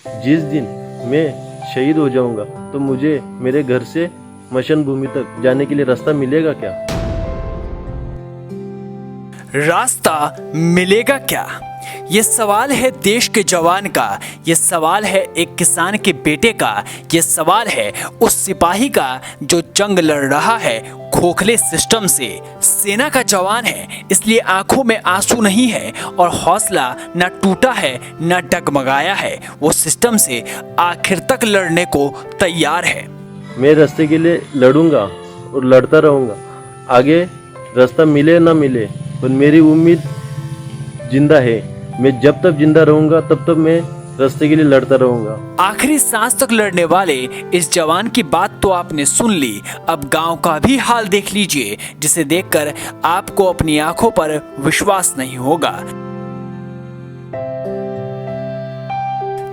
जिस दिन मैं शहीद हो जाऊंगा तो मुझे मेरे घर से स्मशान भूमि तक जाने के लिए रास्ता मिलेगा क्या? रास्ता मिलेगा क्या? ये सवाल है देश के जवान का, ये सवाल है एक किसान के बेटे का, ये सवाल है उस सिपाही का जो जंग लड़ रहा है खोखले सिस्टम से। सेना का जवान है, इसलिए आंखों में आंसू नहीं है और हौसला न टूटा है न डगमगाया है। वो सिस्टम से आखिर तक लड़ने को तैयार है। मैं रास्ते के लिए लड़ूंगा और लड़ता रहूंगा। आगे रास्ता मिले ना मिले, पर मेरी उम्मीद जिंदा है। मैं जब तक जिंदा रहूंगा तब तक मैं रास्ते के लिए लड़ता रहूंगा। आखिरी सांस तक लड़ने वाले इस जवान की बात तो आपने सुन ली। अब गांव का भी हाल देख लीजिए, जिसे देखकर आपको अपनी आंखों पर विश्वास नहीं होगा।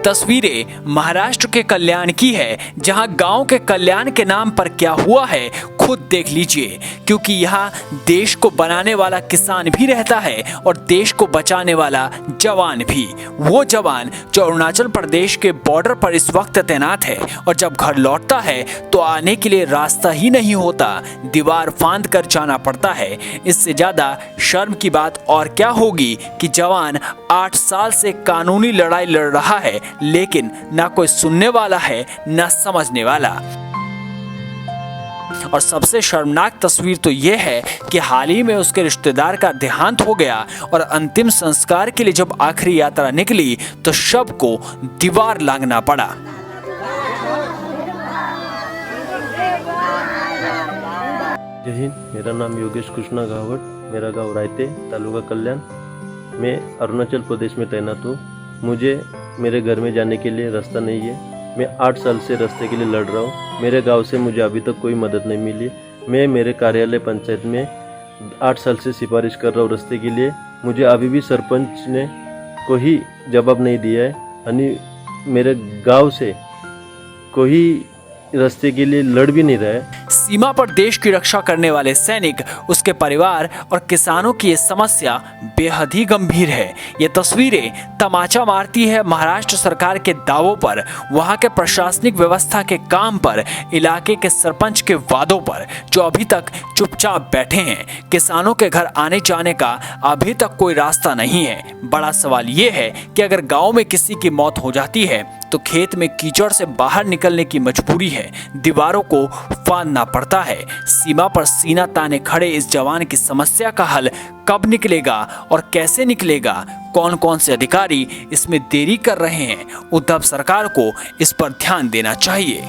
तस्वीरें महाराष्ट्र के कल्याण की है, जहां गांव के कल्याण के नाम पर क्या हुआ है खुद देख लीजिए, क्योंकि यहाँ देश को बनाने वाला किसान भी रहता है और देश को बचाने वाला जवान भी। वो जवान जो अरुणाचल प्रदेश के बॉर्डर पर इस वक्त तैनात है और जब घर लौटता है तो आने के लिए रास्ता ही नहीं होता, दीवार फांद कर जाना पड़ता है। इससे ज्यादा शर्म की बात और क्या होगी कि जवान 8 साल से कानूनी लड़ाई लड़ रहा है, लेकिन ना कोई सुनने वाला है ना समझने वाला। और सबसे शर्मनाक तस्वीर तो यह है कि हाल ही में उसके रिश्तेदार का देहांत हो गया और अंतिम संस्कार के लिए जब आखिरी यात्रा निकली तो शव को दीवार लांघना पड़ा। जय हिंद, मेरा नाम योगेश कृष्णा गावट, मेरा गांव रायते, तालुका कल्याण। मैं अरुणाचल प्रदेश में तैनात हूँ। मुझे मेरे घर में जाने के लिए रास्ता नहीं है। मैं 8 साल से रास्ते के लिए लड़ रहा हूँ। मेरे गांव से मुझे अभी तक कोई मदद नहीं मिली। मैं मेरे कार्यालय पंचायत में 8 साल से सिफारिश कर रहा हूँ रास्ते के लिए। मुझे अभी भी सरपंच ने कोई जवाब नहीं दिया है। यानी मेरे गांव से कोई रास्ते के लिए लड़ भी नहीं रहा है। सीमा पर देश की रक्षा करने वाले सैनिक, उसके परिवार और किसानों की ये समस्या बेहद ही गंभीर है। ये तस्वीरें तमाचा मारती है महाराष्ट्र सरकार के दावों पर, वहां के प्रशासनिक व्यवस्था के काम पर, इलाके के सरपंच के वादों पर, जो अभी तक चुपचाप बैठे हैं। किसानों के घर आने जाने का अभी तक कोई रास्ता नहीं है। बड़ा सवाल ये है कि अगर गाँव में किसी की मौत हो जाती है तो खेत में कीचड़ से बाहर निकलने की मजबूरी है, दीवारों को फांदना पड़ता है। सीमा पर सीना ताने खड़े इस जवान की समस्या का हल कब निकलेगा और कैसे निकलेगा? कौन कौन से अधिकारी इसमें देरी कर रहे हैं? उद्धव सरकार को इस पर ध्यान देना चाहिए।